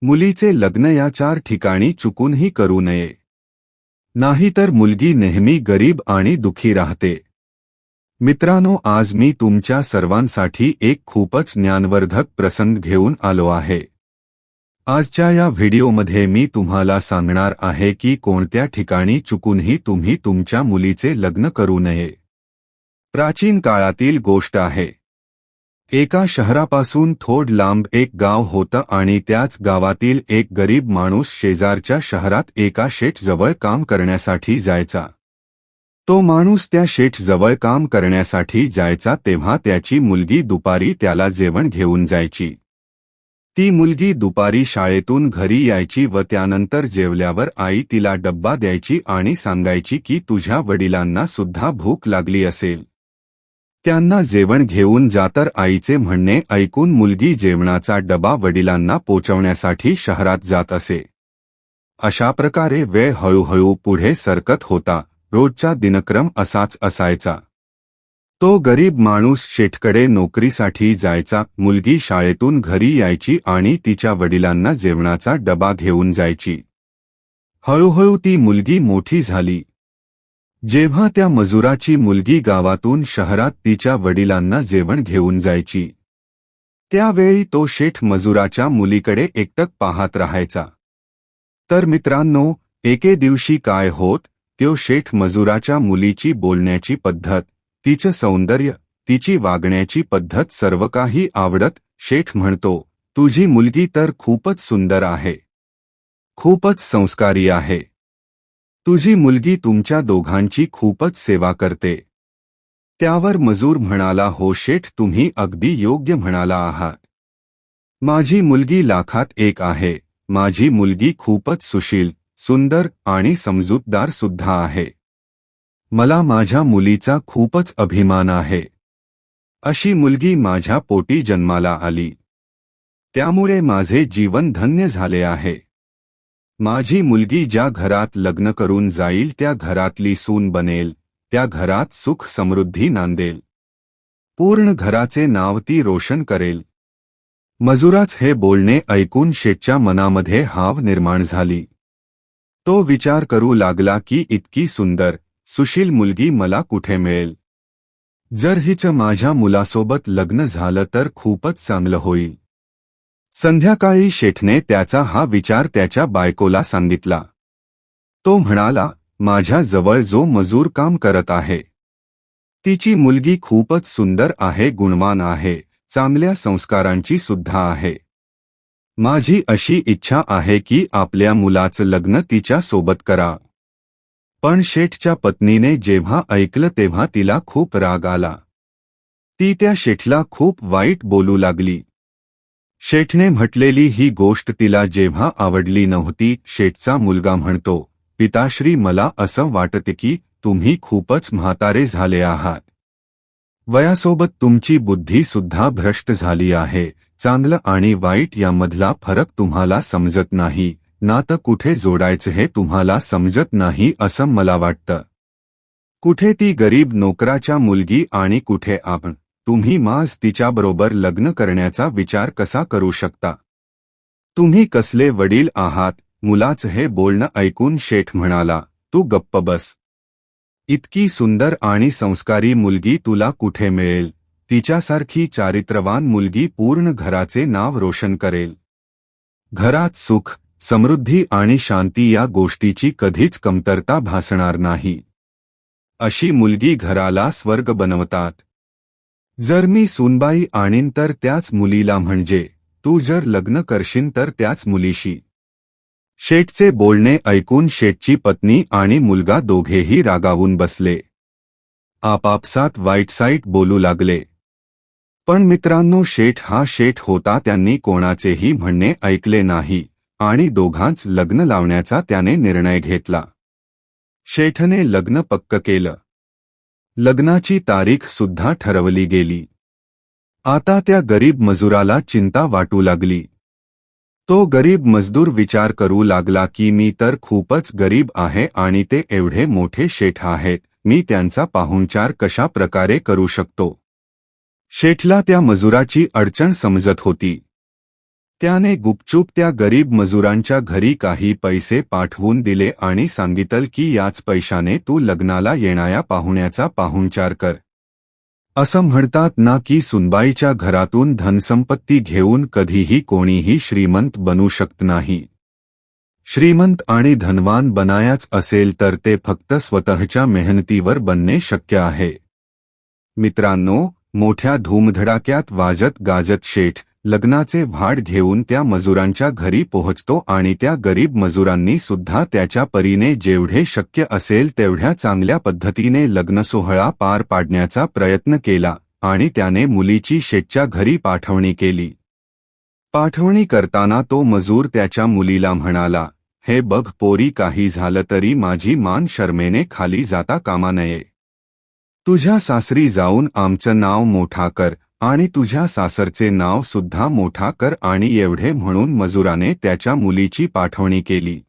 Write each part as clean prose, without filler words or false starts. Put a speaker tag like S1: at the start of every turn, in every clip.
S1: मुलीचे लग्न या 4 ठिकाणी चुकूनही करू नये. नाहीतर मुलगी नेहमी गरीब आणि दुखी राहते. मित्रांनो, आज मी तुमच्या सर्वांसाठी एक खूपच ज्ञानवर्धक प्रसंग घेऊन आलो आहे. आजच्या या व्हिडिओमध्ये मी तुम्हाला सांगणार आहे की कोणत्या ठिकाणी चुकूनही तुम्ही तुमच्या मुलीचे लग्न करू नये. प्राचीन काळातील गोष्ट आहे. एका शहरापासून थोड लांब एक गाव होतं आणि त्याच गावातील एक गरीब माणूस शेजारच्या शहरात एका शेठजवळ काम करण्यासाठी जायचा. तो माणूस त्या शेठजवळ काम करण्यासाठी जायचा तेव्हा त्याची मुलगी दुपारी त्याला जेवण घेऊन जायची. ती मुलगी दुपारी शाळेतून घरी यायची व त्यानंतर जेवल्यावर आई तिला डब्बा द्यायची आणि सांगायची की तुझ्या वडिलांना सुद्धा भूक लागली असेल, त्यांना जेवण घेऊन जा. तर आईचे म्हणणे ऐकून मुलगी जेवणाचा डबा वडिलांना पोचवण्यासाठी शहरात जात असे. अशा प्रकारे वेळ हळूहळू पुढे सरकत होता. रोजचा दिनक्रम असाच असायचा. तो गरीब माणूस शेठकडे नोकरीसाठी जायचा, मुलगी शाळेतून घरी यायची आणि तिच्या वडिलांना जेवणाचा डबा घेऊन जायची. हळूहळू ती मुलगी मोठी झाली. जेव्हा त्या मजुराची मुलगी गावातून शहरात तिच्या वडिलांना जेवण घेऊन जायची, त्यावेळी तो शेठ मजुराच्या मुलीकडे एकटक पाहत राहायचा. तर मित्रांनो, एके दिवशी काय होत, तो शेठ मजुराच्या मुलीची बोलण्याची पद्धत, तिचं सौंदर्य, तिची वागण्याची पद्धत सर्व काही आवडत. शेठ म्हणतो, तुझी मुलगी तर खूपच सुंदर आहे, खूपच संस्कारी आहे. तुझी मुलगी तुमच्या दोघांची खूपच सेवा करते. त्यावर मजूर म्हणाला, हो शेठ, तुम्ही अगदी योग्य म्हणाला आहात. माझी मुलगी लाखात एक आहे. माझी मुलगी खूपच सुशील, सुंदर आणि समजूतदार सुद्धा आहे. मला माझ्या मुलीचा खूपच अभिमान आहे. अशी मुलगी माझ्या पोटी जन्माला आली. त्यामुळे माझे जीवन धन्य झाले आहे. माझी मुलगी ज्या घरात लग्न करून जाईल त्या घरातली सून बनेल, त्या घरात सुख समृद्धी नांदेल. पूर्ण घराचे नाव ती रोशन करेल. मजुराच हे बोलणे ऐकून शेठच्या मनामध्ये हाव निर्माण झाली. तो विचार करू लागला की इतकी सुंदर, सुशील मुलगी मला कुठे मिळेल. जर हिचं माझ्या मुलासोबत लग्न झालं तर खूपच चांगलं होईल. संध्याकाळी शेठने त्याचा हा विचार त्याच्या बायकोला सांगितला. तो म्हणाला, माझ्या जवळ जो मजूर काम करत आहे, तिची मुलगी खूपच सुंदर आहे, गुणवान आहे, चांगल्या संस्कारांची सुद्धा आहे. माझी अशी इच्छा आहे की आपल्या मुलाचं लग्न तिच्या सोबत करा. पण शेठच्या पत्नीने जेव्हा ऐकलं तेव्हा तिला खूप राग आला. ती त्या शेठला खूप वाईट बोलू लागली. शेठने म्हटलेली ही गोष्ट तिला जेव्हा आवडली नव्हती. शेठचा मुलगा म्हणतो, पिताश्री, मला असं वाटते की तुम्ही खूपच म्हातारे झाले आहात. वयासोबत तुमची बुद्धी सुद्धा भ्रष्ट झाली आहे. चांगलं आणि वाईट यामधला फरक तुम्हाला समजत नाही. नातं कुठे जोडायचं हे तुम्हाला समजत नाही असं मला वाटतं. कुठे ती गरीब नोकराच्या मुलगी आणि कुठे आपण. तुम्ही माज तिच्याबरोबर लग्न करण्याचा विचार कसा करू शकता? तुम्ही कसले वडील आहात? मुलाचं हे बोलणं ऐकून शेठ म्हणाला, तू गप्प बस. इतकी सुंदर आणि संस्कारी मुलगी तुला कुठे मिळेल? तिच्यासारखी चारित्रवान मुलगी पूर्ण घराचे नाव रोशन करेल. घरात सुख, समृद्धी आणि शांती या गोष्टीची कधीच कमतरता भासणार नाही. अशी मुलगी घराला स्वर्ग बनवतात. जर मी सूनबाई आणीन तर त्याच मुलीला, म्हणजे तू जर लग्न करशील तर त्याच मुलीशी. शेठचे बोलणे ऐकून शेठची पत्नी आणि मुलगा दोघेही रागावून बसले. आपापसात वाईटसाईट बोलू लागले. पण मित्रांनो, शेठ हा शेठ होता. त्यांनी कोणाचेही म्हणणे ऐकले नाही आणि दोघांच लग्न लावण्याचा त्याने निर्णय घेतला. शेठने लग्न पक्क केलं. लग्नाची तारीख सुद्धा ठरवली गेली. आता त्या गरीब मजुराला चिंता वाटू लागली. तो गरीब मजदूर विचार करू लागला की मी तर खूपच गरीब आहे आणि ते एवढे मोठे शेठ आहेत. मी त्यांचा पाहुणचार कशा प्रकारे करू शकतो? शेठला त्या मजुराची अडचण समजत होती. त्याने गुपचूप त्या गरीब मजुरांच्या घरी काही पैसे पाठवून दिले आणि सांगितलं की याच पैशाने तू लग्नाला येणाऱ्या पाहुण्याचा पाहुणचार कर. असं म्हणतात ना की सुनबाईच्या घरातून धनसंपत्ती घेऊन कधीही कोणीही श्रीमंत बनू शकत नाही. श्रीमंत आणि धनवान बनायच असेल तर ते फक्त स्वतःच्या मेहनतीवर बनणे शक्य आहे. मित्रांनो, मोठ्या धूमधडाक्यात वाजत गाजत शेठ लग्नाचे भाड घेऊन त्या मजुरांच्या घरी पोहोचतो आणि त्या गरीब मजुरांनी सुद्धा त्याच्या परीने जेवढे शक्य असेल तेवढ्या चांगल्या पद्धतीने लग्नसोहळा पार पाडण्याचा प्रयत्न केला आणि त्याने मुलीची शेठच्या घरी पाठवणी केली. पाठवणी करताना तो मजूर त्याच्या मुलीला म्हणाला, हे बघ पोरी, काही झालं तरी माझी मान शर्मेने खाली जाता कामा नये. तुझ्या सासरी जाऊन आमचं नाव मोठा कर आणि तुझ्या सासरचे नाव सुद्धा मोठा कर. आणि एवढे म्हणून मजुराने त्याच्या मुलीची पाठवणी केली.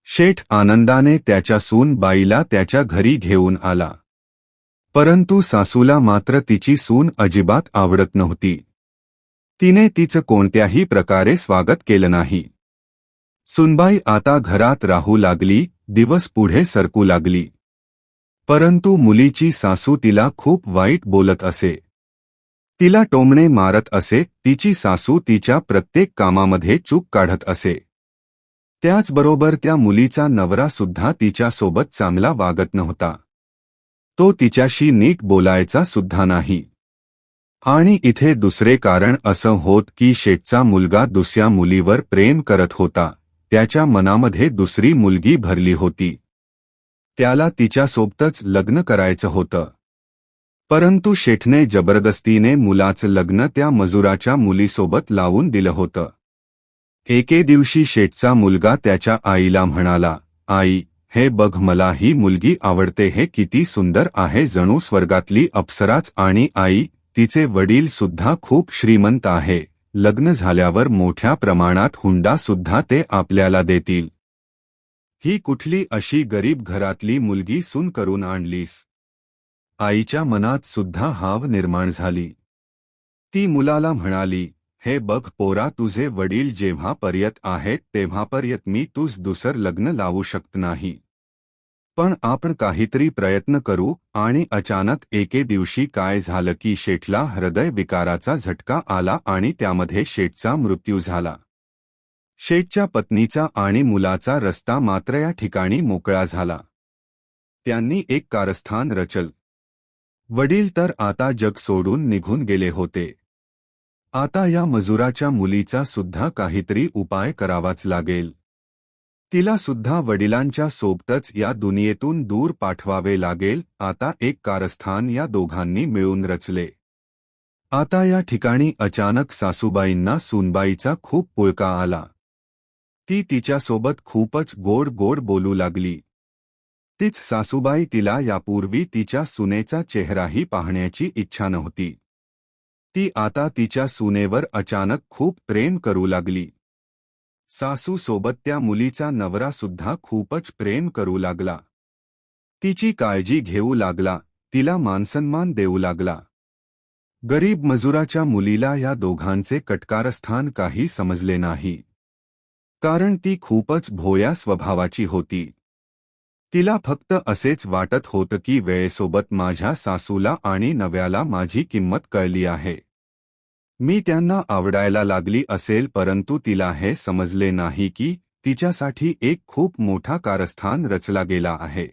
S1: शेठ आनंदाने त्याच्या सून बाईला त्याच्या घरी घेऊन आला. परंतु सासूला मात्र तिची सून अजिबात आवडत नव्हती. तिने तिचं कोणत्याही प्रकारे स्वागत केलं नाही. सुनबाई आता घरात राहू लागली. दिवस पुढे सरकू लागली. परंतु मुलीची सासू तिला खूप वाईट बोलत असे. तिला टोमणे मारत असे. तिची सासू तिच्या प्रत्येक कामामध्ये चूक काढत असे. त्याचबरोबर त्या मुलीचा नवरा सुद्धा तिच्यासोबत चांगला वागत नव्हता. तो तिच्याशी नीट बोलायचा सुद्धा नाही. आणि इथे दुसरे कारण असं होत की शेठचा मुलगा दुसऱ्या मुलीवर प्रेम करत होता. त्याच्या मनामध्ये दुसरी मुलगी भरली होती. त्याला तिच्यासोबतच लग्न करायचं होतं. परंतु शेठने जबरदस्तीने मुलाचं लग्न त्या मजुराच्या मुलीसोबत लावून दिलं होतं. एके दिवशी शेठचा मुलगा त्याच्या आईला म्हणाला, आई, हे बघ, मला ही मुलगी आवडते. हे किती सुंदर आहे, जणू स्वर्गातली अप्सराच. आणि आई, तिचे वडील सुद्धा खूप श्रीमंत आहे. लग्न झाल्यावर मोठ्या प्रमाणात हुंडा सुद्धा ते आपल्याला देतील. ही कुठली अशी गरीब घरातली मुलगी सून करून आणलीस? आईच्या मनात सुद्धा हाव निर्माण झाली. ती मुलाला म्हणाली, हे बघ पोरा, तुझे वडील जेव्हापर्यंत आहेत तेव्हापर्यंत मी तुझ दुसरं लग्न लावू शकत नाही. पण आपण काहीतरी प्रयत्न करू. आणि अचानक एके दिवशी काय झालं की शेठला हृदयविकाराचा झटका आला आणि त्यामध्ये शेठचा मृत्यू झाला. शेठच्या पत्नीचा आणि मुलाचा रस्ता मात्र या ठिकाणी मोकळा झाला. त्यांनी एक कारस्थान रचलं. वडील तर आता जग सोडून निघून गेले होते. आता या मजुराच्या मुलीचा सुद्धा काहीतरी उपाय करावाच लागेल. तिला सुद्धा वडिलांच्या सोबतच या दुनियेतून दूर पाठवावे लागेल. आता एक कारस्थान या दोघांनी मिळून रचले. आता या ठिकाणी अचानक सासूबाईंना सूनबाईचा खूप पुळका आला. ती तिच्यासोबत खूपच गोड गोड बोलू लागली. तीच सासूबाई तिला यापूर्वी तिच्या सुनेचा चेहराही पाहण्याची इच्छा नव्हती. ती आता तिच्या सुनेवर अचानक खूप प्रेम करू लागली. सासू सोबत त्या मुलीचा नवरा सुद्धा खूपच प्रेम करू लागला. तिची काळजी घेऊ लागला. तिला मानसन्मान देऊ लागला. गरीब मजुराच्या मुलीला या दोघांचे कटकारस्थान काही समजले नाही. कारण ती खूपच भोळ्या स्वभावाची होती. तिला फक्त असेच वाटत होतं की वेळेसोबत माझ्या सासूला आणि नव्याला माझी किंमत कळली आहे. मी त्यांना आवडायला लागली असेल. परंतु तिला हे समजले नाही की तिच्यासाठी एक खूप मोठा कारस्थान रचला गेला आहे.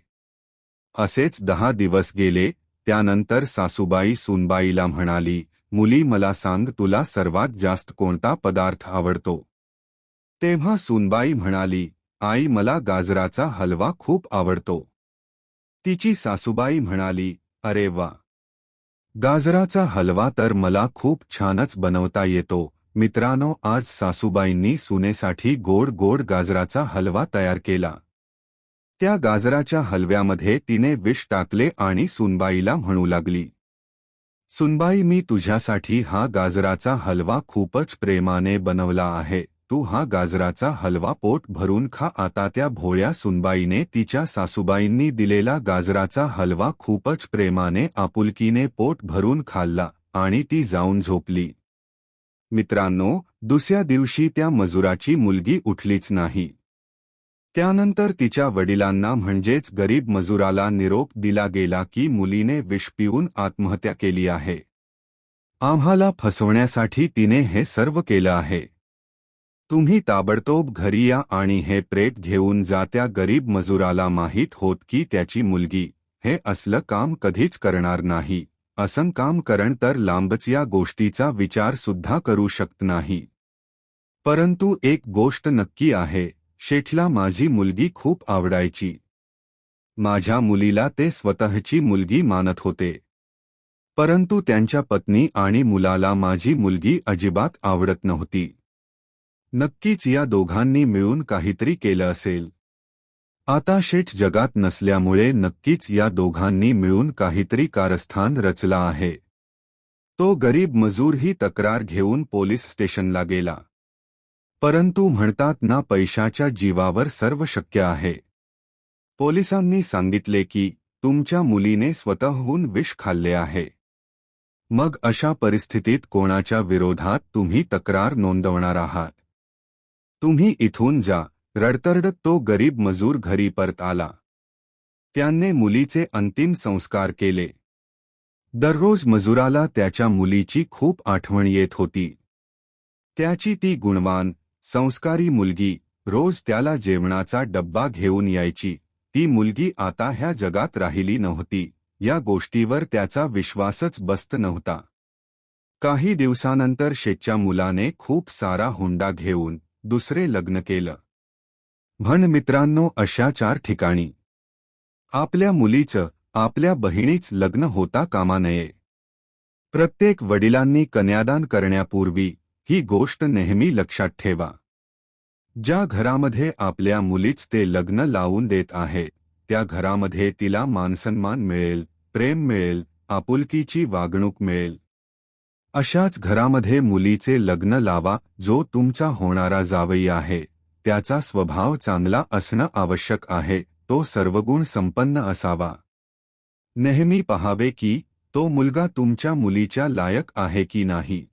S1: असेच 10 दिवस गेले. त्यानंतर सासूबाई सूनबाईला म्हणाली, मुली, मला सांग, तुला सर्वात जास्त कोणता पदार्थ आवडतो? तेव्हा सूनबाई म्हणाली, आई, मला गाजराचा हलवा खूप आवडतो. तिची सासूबाई म्हणाली, अरे वा, गाजराचा हलवा तर मला खूप छानच बनवता येतो. मित्रांनो, आज सासूबाईंनी सुनेसाठी गोड गोड गाजराचा हलवा तयार केला. त्या गाजराच्या हलव्यामध्ये तिने विष टाकले आणि सूनबाईला म्हणू लागली, सूनबाई, मी तुझ्यासाठी हा गाजराचा हलवा खूपच प्रेमाने बनवला आहे. तू हा गाजराचा हलवा पोट भरून खा. आता त्या भोळ्या सूनबाईने तिच्या सासूबाईंनी दिलेला गाजराचा हलवा खूपच प्रेमाने आपुलकीने पोट भरून खाल्ला आणि ती जाऊन झोपली. मित्रांनो, दुसऱ्या दिवशी त्या मजुराची मुलगी उठलीच नाही. त्यानंतर तिच्या वडिलांना म्हणजेच गरीब मजुराला निरोप दिला गेला की मुलीने विष पिऊन आत्महत्या केली आहे. आम्हाला फसवण्यासाठी तिने हे सर्व केलं आहे. तुम्ही ताबडतोब घरी या आणि हे प्रेत घेऊन जा. त्या गरीब मजुराला माहीत होत की त्याची मुलगी हे असलं काम कधीच करणार नाही. असं काम करण तर लांबच या गोष्टीचा विचार सुद्धा करू शकत नाही. परंतु एक गोष्ट नक्की आहे, शेठला माझी मुलगी खूप आवडायची. माझ्या मुलीला ते स्वतःची मुलगी मानत होते. परंतु त्यांच्या पत्नी आणि मुलाला माझी मुलगी अजिबात आवडत नव्हती. नक्कीच या दोघांनी मिळून काहीतरी केलं असेल. आता शेठ जगात नसल्यामुळे नक्कीच या दोघांनी मिळून काहीतरी कारस्थान रचला आहे. तो गरीब मजूर ही तक्रार घेऊन पोलीस स्टेशनला गेला. परंतु म्हणतात ना, पैशाच्या जीवावर सर्व शक्य आहे. पोलिसांनी सांगितले की तुमच्या मुलीने स्वतःहून विष खाल्ले आहे. मग अशा परिस्थितीत कोणाच्या विरोधात तुम्ही तक्रार नोंदवणार आहात? तुम्ही इथून जा. रडतरडत तो गरीब मजूर घरी परत आला. त्याने मुलीचे अंतिम संस्कार केले. दररोज मजुराला त्याच्या मुलीची खूप आठवण येत होती. त्याची ती गुणवान, संस्कारी मुलगी रोज त्याला जेवणाचा डब्बा घेऊन यायची. ती मुलगी आता ह्या जगात राहिली नव्हती. या गोष्टीवर त्याचा विश्वासच बसत नव्हता. काही दिवसानंतर शेठच्या मुलाने खूप सारा हुंडा घेऊन दुसरे लग्न केलं. मित्रांनो, अशा 4 ठिकाणी आपल्या मुलीचं, आपल्या बहिणीच लग्न होता कामा नये. प्रत्येक वडिलांनी कन्यादान करण्यापूर्वी ही गोष्ट नेहमी लक्षात ठेवा. ज्या घरामध्ये आपल्या मुलीच ते लग्न लावून देत आहेत, त्या घरामध्ये तिला मानसन्मान मिळेल, प्रेम मिळेल, आपुलकीची वागणूक मिळेल. अशाच घरामध्ये मुलीचे लग्न लावा. जो तुमचा होणारा जावई आहे त्याचा स्वभाव चांगला असणं आवश्यक आहे. तो सर्वगुण संपन्न असावा. नेहमी पहावे की तो मुलगा तुमच्या मुलीच्या लायक आहे की नाही.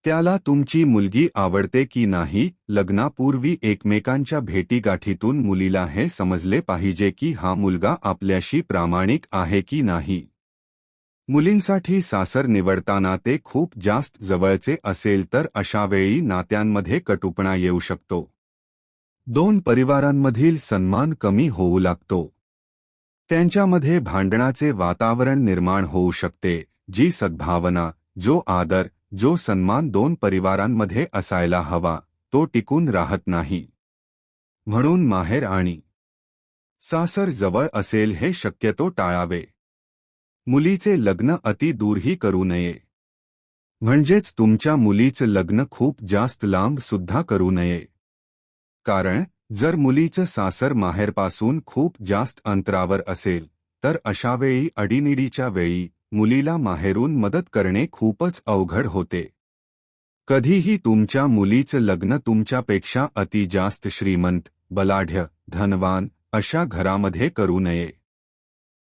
S1: त्याला तुमची मुलगी आवडते की नाही. लग्नापूर्वी एकमेकांच्या भेटीगाठीतून मुलीला हे समजले पाहिजे की हा मुलगा आपल्याशी प्रामाणिक आहे की नाही. मुलींसाठी सासर निवडताना ते खूप जास्त जवळचे असेल तर अशावेळी नात्यांमध्ये कटुपणा येऊ शकतो. 2 परिवारांमधील सन्मान कमी होऊ लागतो. त्यांच्यामध्ये भांडणाचे वातावरण निर्माण होऊ शकते. जी सद्भावना, जो आदर, जो सन्मान 2 परिवारांमध्ये असायला हवा, तो टिकून राहत नाही. म्हणून माहेर आणि सासर जवळ असेल हे शक्यतो टाळावे. मुलीचे लग्न अति दूरही करू नये. म्हणजेच तुमच्या मुलीचं लग्न खूप जास्त लांब सुद्धा करू नये. कारण जर मुलीचं सासर माहेरपासून खूप जास्त अंतरावर असेल तर अशावेळी अडीनिडीच्या वेळी मुलीला माहेरून मदत करणे खूपच अवघड होते. कधीही तुमच्या मुलीचं लग्न तुमच्यापेक्षा अति जास्त श्रीमंत, बलाढ्य, धनवान अशा घरामध्ये करू नये.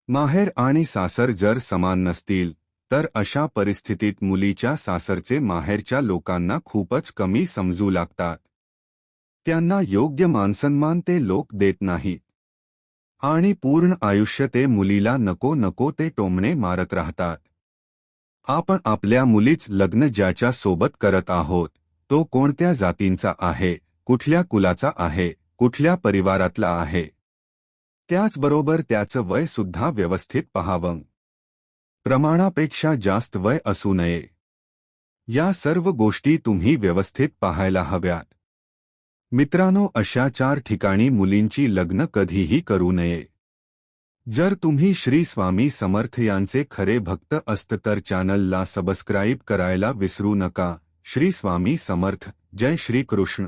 S1: माहेर आणि सासर जर समान नसतील तर अशा परिस्थितीत मुलीच्या सासरचे माहेरच्या लोकांना खूपच कमी समजू लागतात. त्यांना योग्य मानसन्मान ते लोक देत नाहीत आणि पूर्ण आयुष्य ते मुलीला नको नको ते टोमणे मारत राहतात. आपण आपल्या मुलीच लग्न ज्याच्या सोबत करत आहोत तो कोणत्या जातींचा आहे, कुठल्या कुलाचा आहे, कुठल्या परिवारातला आहे, त्याचबरोबर त्याचं वय सुद्धा व्यवस्थित पाहावं. प्रमाणापेक्षा जास्त वय असू नये. या सर्व गोष्टी तुम्ही व्यवस्थित पाहायला हव्यात. मित्रांनो, अशा 4 ठिकाणी मुलींची लग्न कधीही करू नये. जर तुम्ही श्री स्वामी समर्थ यांचे खरे भक्त असत तर चॅनलला सबस्क्राईब करायला विसरू नका. श्री स्वामी समर्थ. जय श्री कृष्ण.